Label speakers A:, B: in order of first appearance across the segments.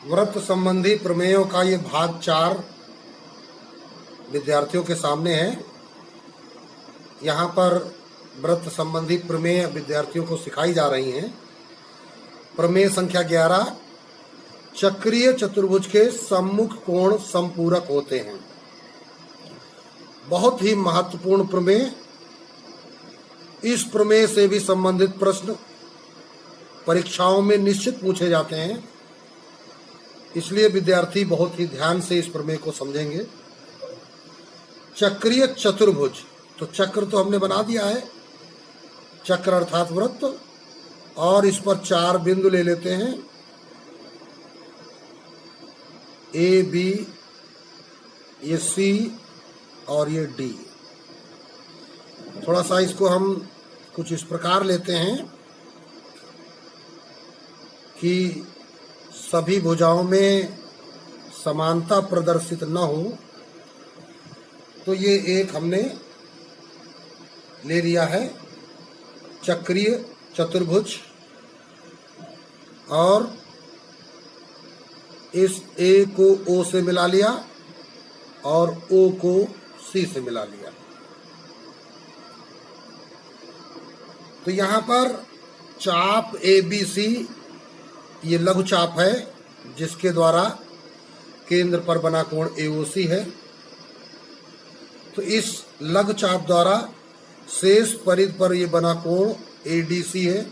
A: व्रत संबंधी प्रमेयों का ये भाग 4 विद्यार्थियों के सामने है। यहाँ पर व्रत संबंधी प्रमेय विद्यार्थियों को सिखाई जा रही हैं। प्रमेय संख्या 11, चक्रीय चतुर्भुज के सम्मुख कोण संपूरक होते हैं। बहुत ही महत्वपूर्ण प्रमेय। इस प्रमेय से भी संबंधित प्रश्न परीक्षाओं में निश्चित पूछे जाते हैं, इसलिए विद्यार्थी बहुत ही ध्यान से इस प्रमेय को समझेंगे। चक्रीय चतुर्भुज, तो चक्र तो हमने बना दिया है, चक्र अर्थात वृत्त, और इस पर 4 बिंदु ले लेते हैं, ए बी, ये सी और ये डी। थोड़ा सा इसको हम कुछ इस प्रकार लेते हैं कि सभी भुजाओं में समानता प्रदर्शित न हो। तो ये एक हमने ले लिया है चक्रीय चतुर्भुज, और इस ए को ओ से मिला लिया और ओ को सी से मिला लिया। तो यहाँ पर चाप ए बी सी ये लघु चाप है, जिसके द्वारा केंद्र पर बना कोण एओसी है। तो इस लघु चाप द्वारा शेष परिधि पर ये बना कोण एडीसी है।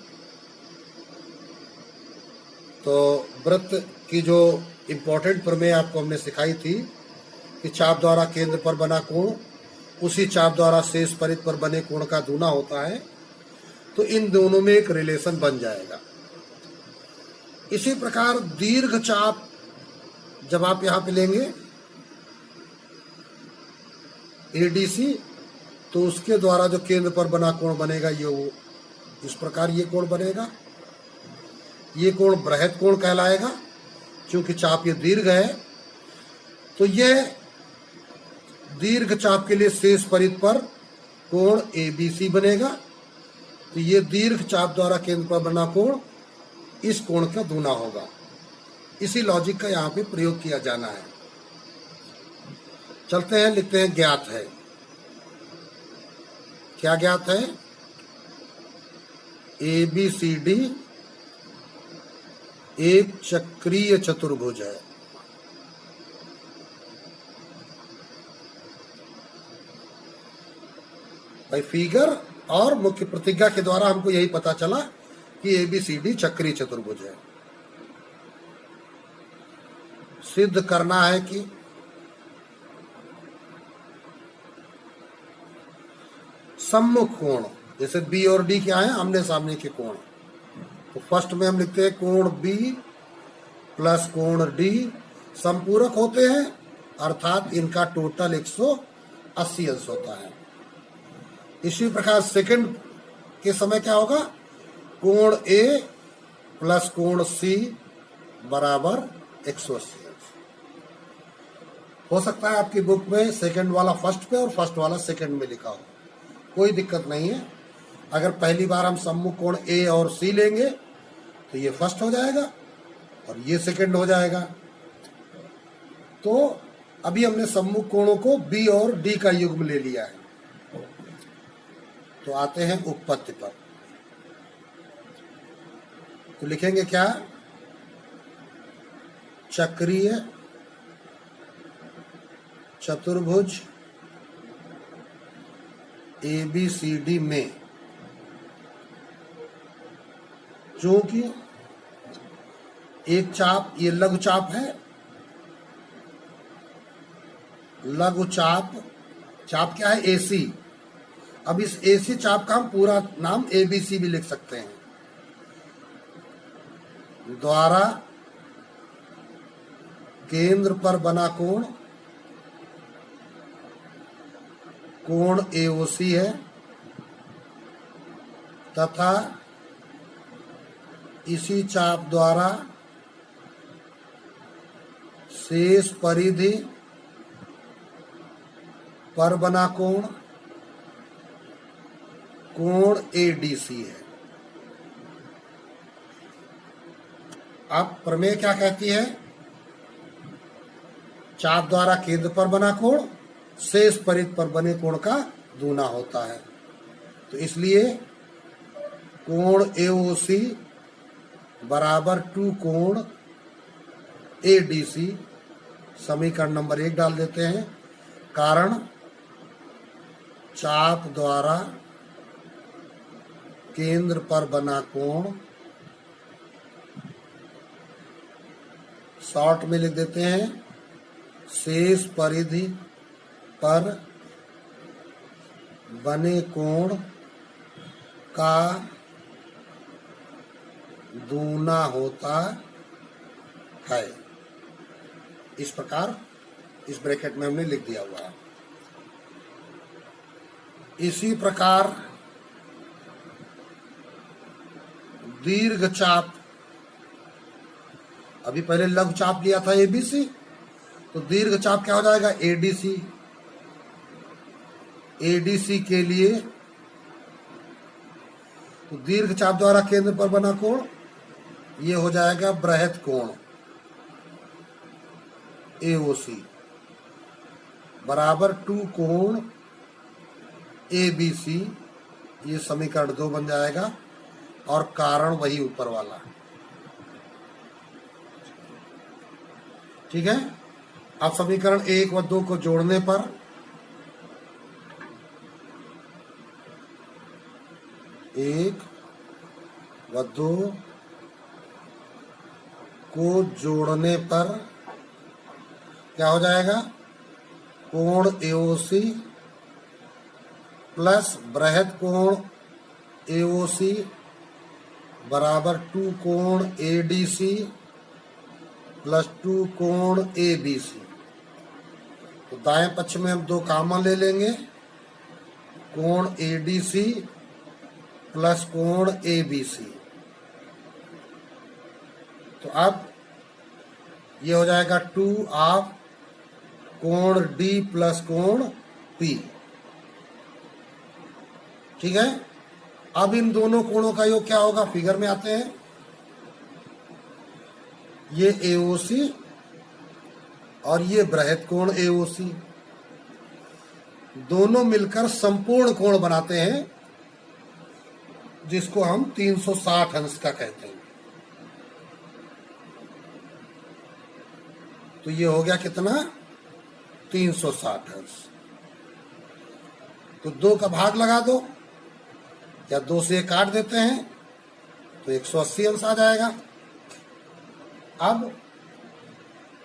A: तो वृत्त की जो इम्पोर्टेंट प्रमेय आपको हमने सिखाई थी कि चाप द्वारा केंद्र पर बना कोण उसी चाप द्वारा शेष परिधि पर बने कोण का दूना होता है। तो इन दोनों में एक रिलेशन बन जाएगा। इसी प्रकार दीर्घ चाप जब आप यहां पे लेंगे एडीसी, तो उसके द्वारा जो केंद्र पर बना कोण बनेगा ये वो इस प्रकार ये कोण बनेगा। ये कोण बृहद कोण कहलाएगा, क्योंकि चाप ये दीर्घ है। तो ये दीर्घ चाप के लिए शेष परिधि पर कोण एबीसी बनेगा। तो ये दीर्घ चाप द्वारा केंद्र पर बना कोण इस कोण का दूना होगा। इसी लॉजिक का यहाँ पे प्रयोग किया जाना है। चलते हैं, लिखते हैं ज्ञात है। क्या ज्ञात है? ए बी सी डी एक चक्रीय चतुर्भुज है। भाई फिगर और मुख्य प्रतिज्ञा के द्वारा हमको यही पता चला कि एबीसीडी चक्रीय चतुर्भुज है। सिद्ध करना है कि सम्मुख कोण, जैसे बी और डी क्या है? आमने सामने के कोण। तो फर्स्ट में हम लिखते हैं कोण बी प्लस कोण डी संपूरक होते हैं, अर्थात इनका टोटल 180 अंश होता है। इसी प्रकार सेकंड के समय क्या होगा? कोण ए प्लस कोण सी बराबर 180 अंश। हो सकता है आपकी बुक में सेकंड वाला फर्स्ट पे और फर्स्ट वाला सेकंड में लिखा हो, कोई दिक्कत नहीं है। अगर पहली बार हम सम्मुख कोण ए और सी लेंगे तो ये फर्स्ट हो जाएगा और ये सेकंड हो जाएगा। तो अभी हमने सम्मुख कोणों को बी और डी का युग्म ले लिया है। तो आते हैं उत्पत्ति पर। तो लिखेंगे क्या? चक्रीय चतुर्भुज ए बी सी डी में चूंकि एक चाप ये लघु चाप है, लघु चाप, चाप क्या है? एसी। अब इस एसी चाप का हम पूरा नाम एबीसी भी लिख सकते हैं। द्वारा केंद्र पर बना कोण कोण एओसी है, तथा इसी चाप द्वारा शेष परिधि पर बना कोण कोण एडीसी है। अब प्रमेय क्या कहती है? चाप द्वारा केंद्र पर बना कोण शेष परिध पर बने कोण का दूना होता है। तो इसलिए कोण AOC बराबर 2 कोण ADC, समीकरण नंबर 1 डाल देते हैं। कारण चाप द्वारा केंद्र पर बना कोण, शॉर्ट में लिख देते हैं शेष परिधि पर बने कोण का दूना होता है। इस प्रकार इस ब्रैकेट में हमने लिख दिया हुआ है। इसी प्रकार दीर्घ चाप, अभी पहले लघु चाप लिया था ABC, तो दीर्घ चाप क्या हो जाएगा ADC। ADC के लिए तो दीर्घ चाप द्वारा केंद्र पर बना कोण ये हो जाएगा बृहत कोण AOC बराबर 2 कोण ABC, ये समीकरण 2 बन जाएगा और कारण वही ऊपर वाला। ठीक है। अब समीकरण 1 व 2 को जोड़ने पर एक व 2 को जोड़ने पर क्या हो जाएगा, कोण AOC प्लस बृहत कोण AOC बराबर 2 कोण ADC प्लस 2 कोण ABC। तो दाएं पक्ष में हम 2 कॉमन ले लेंगे, कोण ADC प्लस कोण ABC। तो अब ये हो जाएगा 2 ऑफ कोण D प्लस कोण P। ठीक है। अब इन दोनों कोणों का योग क्या होगा, फिगर में आते हैं। ये AOC और ये बृहत कोण AOC दोनों मिलकर संपूर्ण कोण बनाते हैं, जिसको हम 360 अंश का कहते हैं। तो ये हो गया कितना, 360 अंश। तो 2 का भाग लगा दो या 2 से काट देते हैं तो 180 अंश आ जाएगा। अब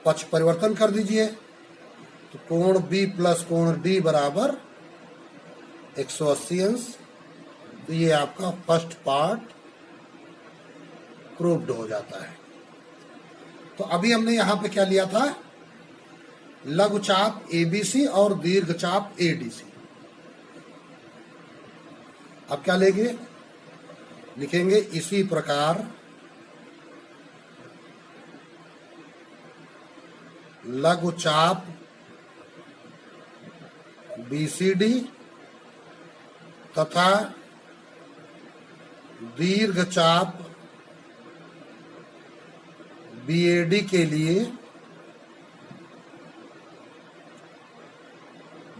A: पक्ष परिवर्तन कर दीजिए, तो कोण B प्लस कोण D बराबर 180 अंश। तो ये आपका फर्स्ट पार्ट प्रूव्ड हो जाता है। तो अभी हमने यहां पे क्या लिया था, लघु चाप ABC और दीर्घ चाप ADC। अब क्या लेंगे, लिखेंगे इसी प्रकार लघु चाप BCD तथा दीर्घ चाप BAD के लिए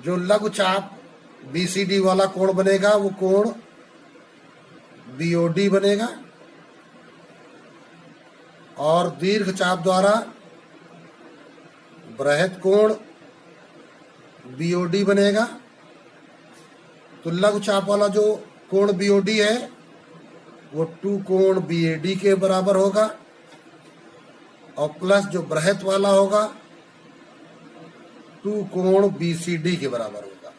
A: जो लघु चाप BCD वाला कोण बनेगा वो कोण BOD बनेगा, और दीर्घ चाप द्वारा बृहत कोण BOD बनेगा। तो लघु चाप वाला जो कोण BOD है वो 2 कोण BAD के बराबर होगा, और प्लस जो बृहत वाला होगा 2 कोण BCD के बराबर होगा।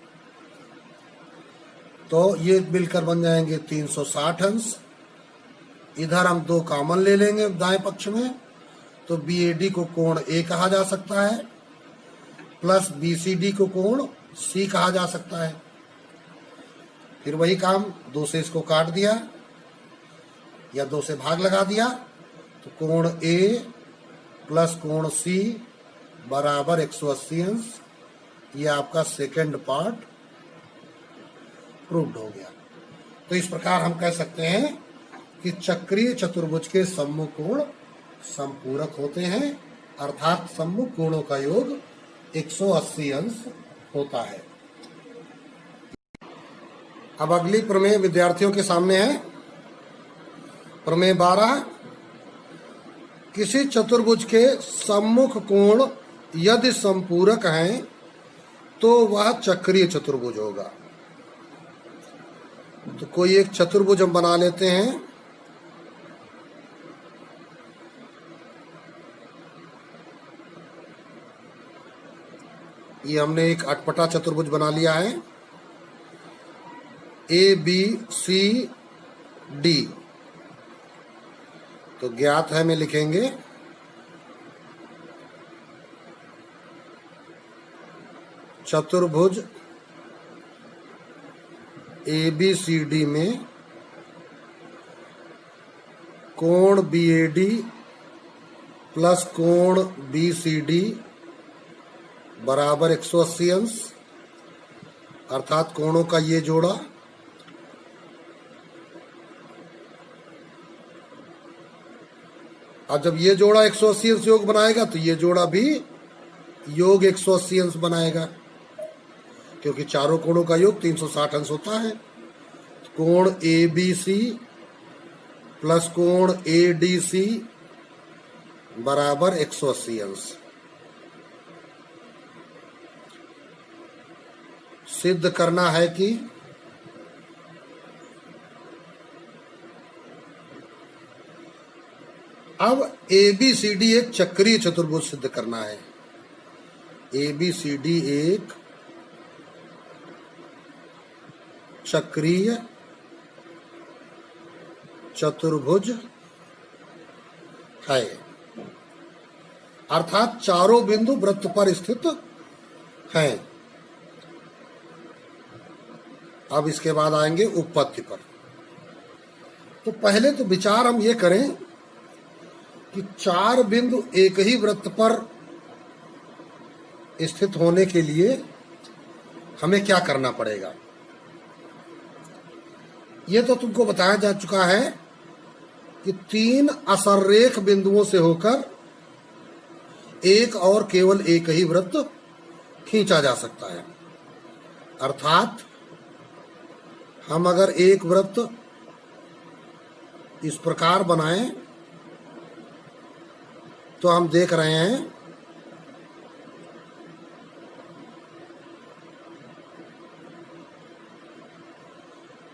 A: तो ये मिलकर बन जाएंगे 360 अंश। इधर हम 2 कॉमन ले लेंगे दाएं पक्ष में, तो BAD को कोण A कहा जा सकता है प्लस BCD को कोण C कहा जा सकता है। फिर वही काम, 2 से इसको काट दिया या 2 से भाग लगा दिया, तो कोण A प्लस कोण C बराबर 180 अंश। ये आपका सेकंड पार्ट प्रूव्ड हो गया। तो इस प्रकार हम कह सकते हैं कि चक्रीय चतुर्भुज के सम्मुख कोण संपूरक होते हैं, अर्थात सम्मुख कोणों का योग 180 अंश होता है। अब अगली प्रमेय विद्यार्थियों के सामने है। प्रमेय 12, किसी चतुर्भुज के सम्मुख कोण यदि संपूरक हैं तो वह चक्रीय चतुर्भुज होगा। तो कोई एक चतुर्भुज हम बना लेते हैं। ये हमने एक अटपटा चतुर्भुज बना लिया है, ए बी सी डी। तो ज्ञात है में लिखेंगे चतुर्भुज ए बी सी डी में कोण बी ए डी प्लस कोण बी सी डी बराबर 180 अंश, अर्थात कोणों का ये जोड़ा अब जब ये जोड़ा 180 अंश योग बनाएगा तो ये जोड़ा भी योग 180 अंश बनाएगा, क्योंकि चारों कोणों का योग 360 अंश होता है। कोण ए बी सी प्लस कोण ए डी सी बराबर 180 अंश। सिद्ध करना है कि अब ए बी सी डी एक चक्रीय चतुर्भुज सिद्ध करना है। ए बी सी डी एक चक्रीय चतुर्भुज है, अर्थात चारों बिंदु वृत्त पर स्थित हैं। अब इसके बाद आएंगे उपपत्ति पर। तो पहले तो विचार हम ये करें कि चार बिंदु एक ही वृत्त पर स्थित होने के लिए हमें क्या करना पड़ेगा। ये तो तुमको बताया जा चुका है कि तीन असररेख बिंदुओं से होकर एक और केवल एक ही वृत्त खींचा जा सकता है। अर्थात हम अगर एक वृत्त इस प्रकार बनाएं तो हम देख रहे हैं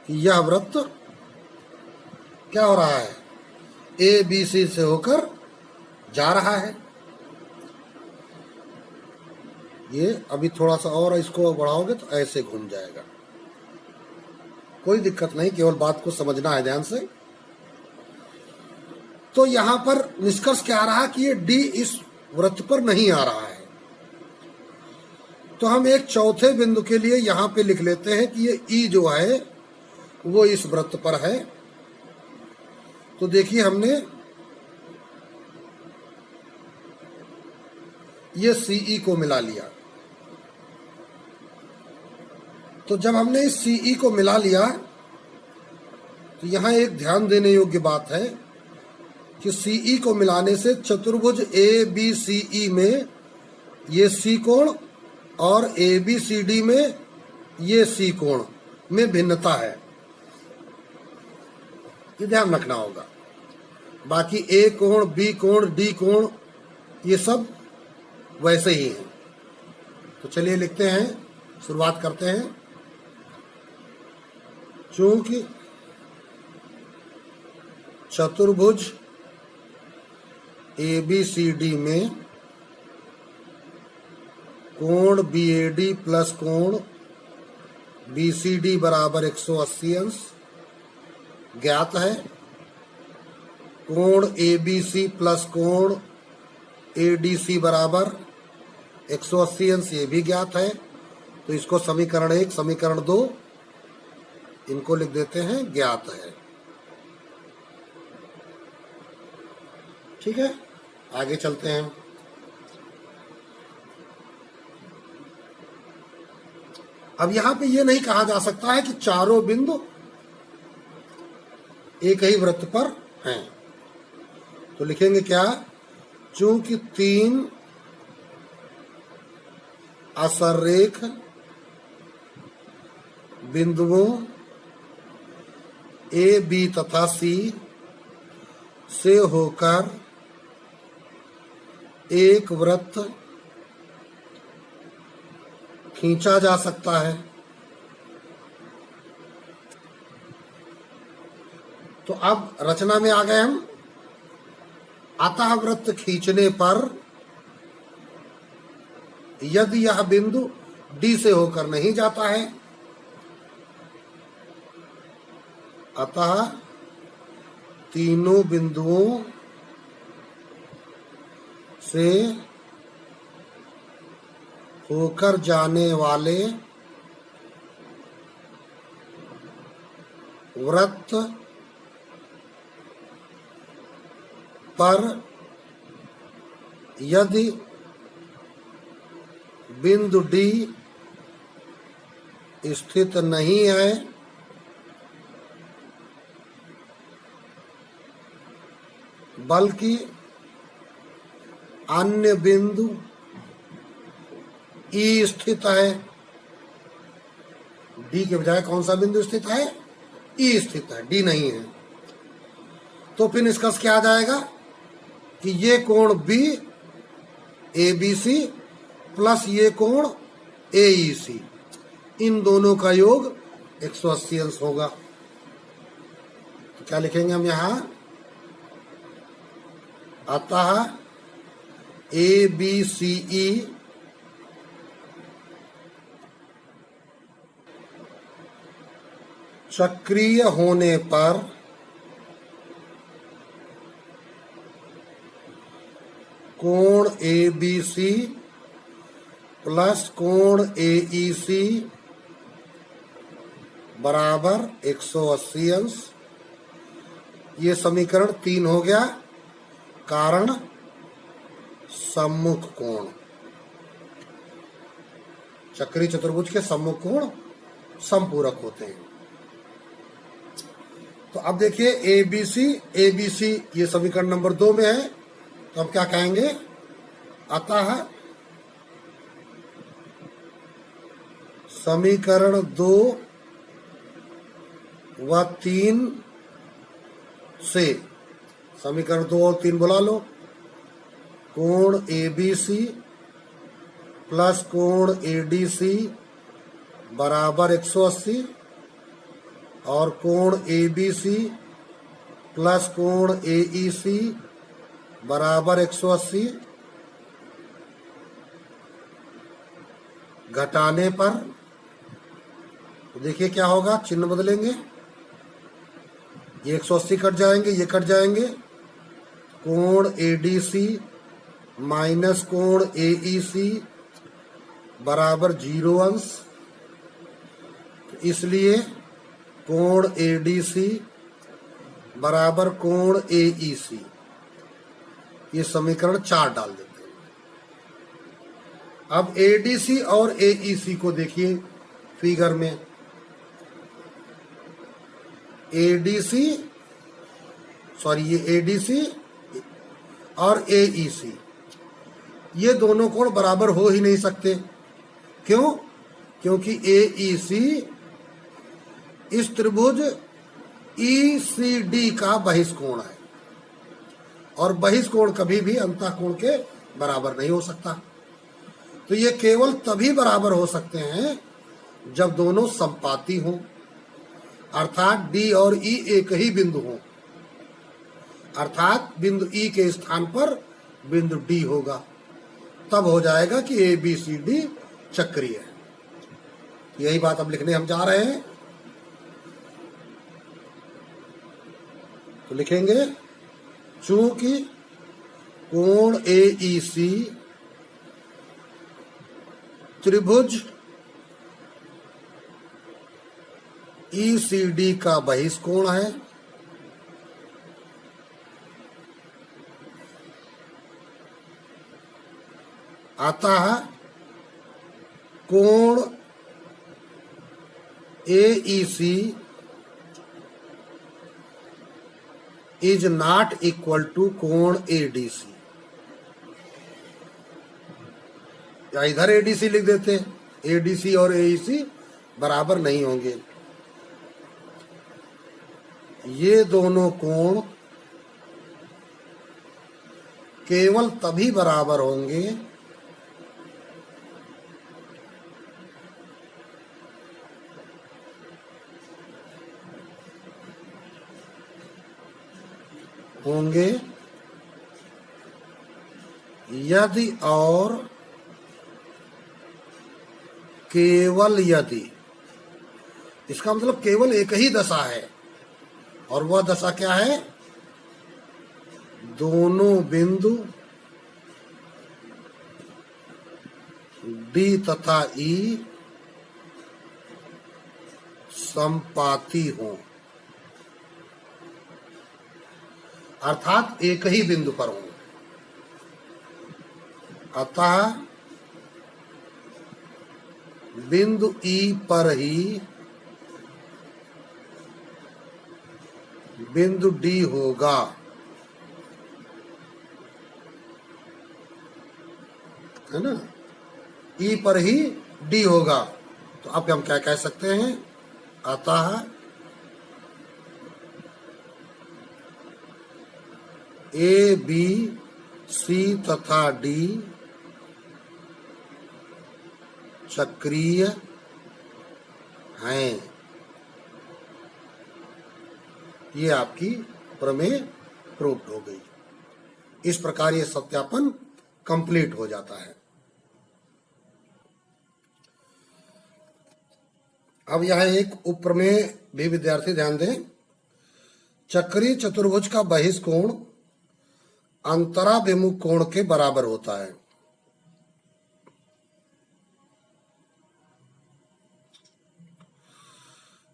A: कि यह वृत्त क्या हो रहा है, ए बी सी से होकर जा रहा है। ये अभी थोड़ा सा और इसको बढ़ाओगे तो ऐसे घूम जाएगा, कोई दिक्कत नहीं, केवल बात को समझना है ध्यान से। तो यहां पर निष्कर्ष क्या आ रहा कि ये डी इस वृत्त पर नहीं आ रहा है। तो हम एक चौथे बिंदु के लिए यहां पे लिख लेते हैं कि ये ई जो है वो इस वृत्त पर है। तो देखिए हमने ये सीई को मिला लिया। तो जब हमने इस सीई को मिला लिया तो यहां एक ध्यान देने योग्य बात है कि सीई को मिलाने से चतुर्भुज ए बी सी ई में ये सी कोण और ए बी सी डी में ये सी कोण में भिन्नता है, ये ध्यान रखना होगा। बाकी ए कोण बी कोण डी कोण ये सब वैसे ही हैं। तो चलिए लिखते हैं, शुरुआत करते हैं। चूंकि चतुर्भुज ए बी सी डी में कोण बी ए डी प्लस कोण बी सी डी बराबर 180 अंश ज्ञात है। कोण ए बी सी प्लस कोण ए डी सी बराबर 180 अंश ये भी ज्ञात है। तो इसको समीकरण 1 समीकरण 2 इनको लिख देते हैं ज्ञात है। ठीक है, आगे चलते हैं। अब यहां पे ये नहीं कहा जा सकता है कि चारों बिंदु एक ही वृत्त पर हैं। तो लिखेंगे क्या, चूंकि तीन असरेख बिंदुओं ए बी तथा सी से होकर एक वृत्त खींचा जा सकता है। तो अब रचना में आ गए हम। अतः वृत्त खींचने पर यदि यह बिंदु डी से होकर नहीं जाता है, अतः तीनों बिंदुओं से होकर जाने वाले वृत्त पर यदि बिंदु डी स्थित नहीं है, बल्कि अन्य बिंदु ई स्थित है, डी के बजाय कौन सा बिंदु स्थित है? ई स्थित है, डी नहीं है, तो फिर निष्कर्ष क्या आ जाएगा कि ये कोण B A B C plus ये कोण ए ई सी, इन दोनों का योग 180 अंश होगा। तो क्या लिखेंगे हम यहां? अतः ए बी सी ई चक्रीय होने पर कोण ए बी सी प्लस कोण ए ई सी बराबर 180 अंश। ये समीकरण 3 हो गया। कारण सम्मुख कोण, चक्रीय चतुर्भुज के सम्मुख कोण समपूरक होते हैं। तो अब देखिए ए बी सी ये समीकरण नंबर 2 में है, तो हम क्या कहेंगे? अतः समीकरण 2 व 3 से, समीकरण 2 और 3 बुला लो, कोण ए बी सी प्लस कोण ए डी सी बराबर 180 और कोण ए बी सी प्लस कोण ए ई सी बराबर 180 घटाने पर तो देखिए क्या होगा, चिन्ह बदलेंगे, ये 180 कट जाएंगे, ये कट जाएंगे, कोण ए डी सी माइनस कोण ए ई सी बराबर 0 अंश, इसलिए कोण ए डी सी बराबर कोण ए ई सी, ये समीकरण 4 डाल देते हैं। अब एडीसी और एईसी को देखिए फिगर में। एडीसी ये एडीसी और एईसी, ये दोनों कोण बराबर हो ही नहीं सकते। क्यों? क्योंकि एईसी इस त्रिभुज ईसीडी का बहिष्कोण है और बहिष्कोण कभी भी अंतःकोण के बराबर नहीं हो सकता। तो ये केवल तभी बराबर हो सकते हैं जब दोनों समपाती हों, अर्थात डी और ई एक ही बिंदु हों, अर्थात बिंदु ई के स्थान पर बिंदु डी होगा, तब हो जाएगा कि ए बी सी डी चक्रीय है। यही बात अब लिखने हम जा रहे हैं। तो लिखेंगे चूंकि कोण एईसी त्रिभुज ईसीडी का बहिष्कोण है, अतः कोण AEC is not equal to कोण एडीसी। या इधर एडीसी लिख देते, एडीसी और एईसी बराबर नहीं होंगे। ये दोनों कोण केवल तभी बराबर होंगे यदि और केवल यदि, इसका मतलब केवल एक ही दशा है, और वह दशा क्या है? दोनों बिंदु डी तथा ई समपाती हों, अर्थात एक ही बिंदु पर हों। अतः बिंदु ई पर ही बिंदु डी होगा। है ना? ई पर ही डी होगा। तो अब हम क्या कह सकते हैं? अतः ए बी सी तथा डी चक्रीय हैं। ये आपकी प्रमेय प्रूव्ड हो गई। इस प्रकार ये सत्यापन कंप्लीट हो जाता है। अब यह एक उपप्रमेय भी विद्यार्थी ध्यान दें। चक्रीय चतुर्भुज का बहिष्कोण अंतराभिमुख कोण के बराबर होता है।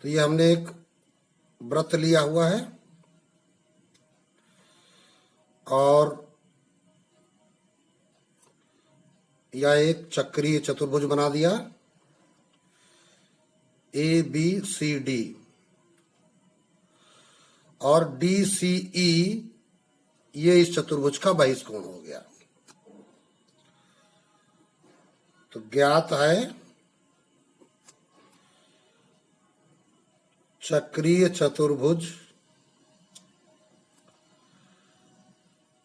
A: तो ये हमने एक वृत्त लिया हुआ है और यह एक चक्रीय चतुर्भुज बना दिया, ए बी सी डी, और डी सी ई ये इस चतुर्भुज का बहिष्कोण हो गया। तो ज्ञात है चक्रीय चतुर्भुज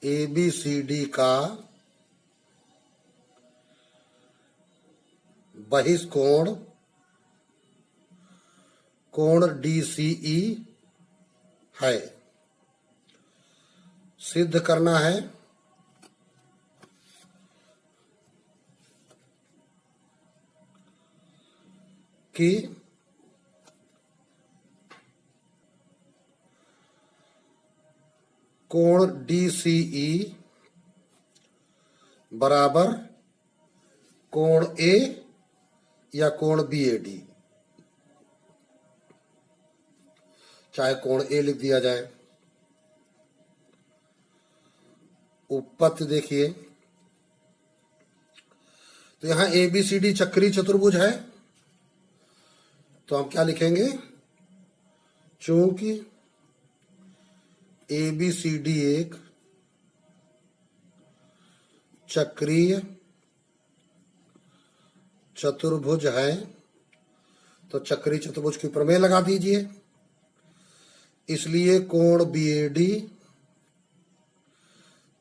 A: ए बी सी डी का बहिष्कोण कोण डी सी ई है। सिद्ध करना है कि कोण डी सी ई बराबर कोण ए या कोण बी ए डी, चाहे कोण ए लिख दिया जाए। उपपत्ति देखिए, तो यहां ए बी सी डी चक्रीय चतुर्भुज है, तो हम क्या लिखेंगे? चूंकि ए बी सी डी एक चक्रीय चतुर्भुज है, तो चक्रीय चतुर्भुज की प्रमेय लगा दीजिए। इसलिए कोण बी ए डी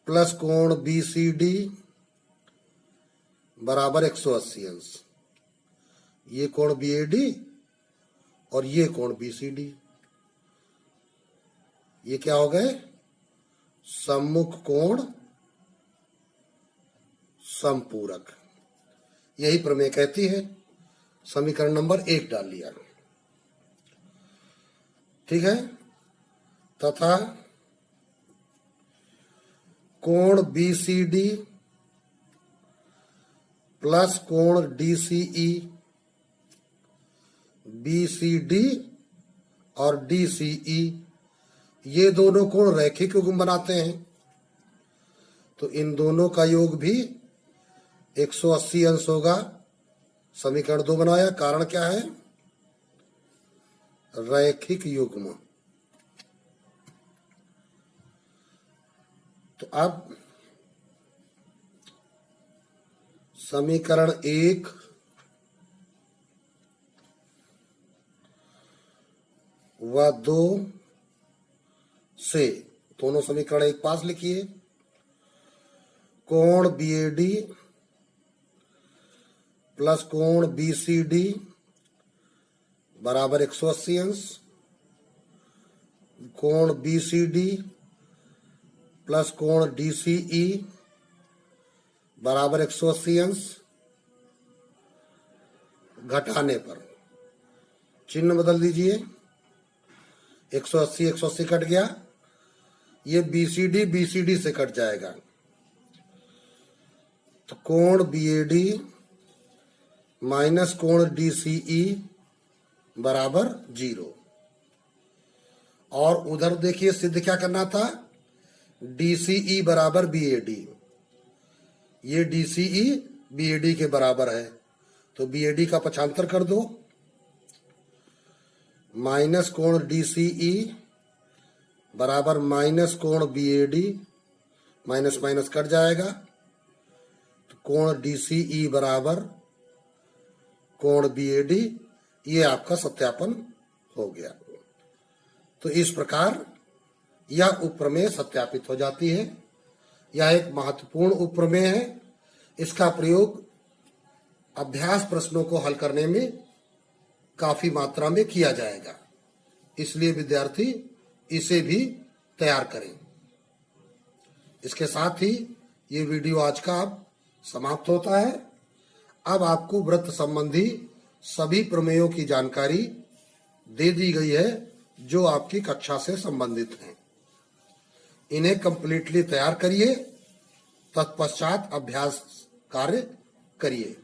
A: प्लस कोण बी सी डी बराबर 180 अंश। ये कोण बी ए डी और ये कोण बी सी डी, ये क्या हो गए? सम्मुख कोण समपूरक। यही प्रमेय कहती है। समीकरण नंबर 1 डाल लिया, ठीक है। तथा कोण बी सी डी प्लस कोण डी सी ई, बी सी डी और डी सी ई ये दोनों कोण रैखिक युग्म बनाते हैं, तो इन दोनों का योग भी 180 अंश होगा। समीकरण 2 बनाया। कारण क्या है? रैखिक युग्म। तो अब समीकरण 1 व 2 से, दोनों समीकरण एक पास लिखिए। कोण बीएडी प्लस कोण बीसीडी बराबर 180 अंश, कोण बीसीडी प्लस कोण डीसीई बराबर 180 अंश। घटाने पर चिन्ह बदल दीजिए, 180 180 कट गया, ये बीसीडी बीसीडी से कट जाएगा, तो कोण बीएडी माइनस कोण डीसीई बराबर 0। और उधर देखिए सिद्ध क्या करना था, डीसीई बराबर बीएडी, ये डीसीई बीएडी के बराबर है, तो बीएडी का पक्षांतर कर दो, माइनस कोण डीसीई बराबर माइनस कोण बीएडी, माइनस माइनस कट जाएगा, तो कोण डीसीई बराबर कोण बीएडी, ये आपका सत्यापन हो गया। तो इस प्रकार यह उपप्रमेय सत्यापित हो जाती है। यह एक महत्वपूर्ण उपप्रमेय है। इसका प्रयोग अभ्यास प्रश्नों को हल करने में काफी मात्रा में किया जाएगा, इसलिए विद्यार्थी इसे भी तैयार करें। इसके साथ ही ये वीडियो आज का अब समाप्त होता है। अब आपको वृत्त संबंधी सभी प्रमेयों की जानकारी दे दी गई है जो आपकी कक्षा से संबंधित हैं। इन्हें कंप्लीटली तैयार करिए, तत्पश्चात अभ्यास कार्य करिए।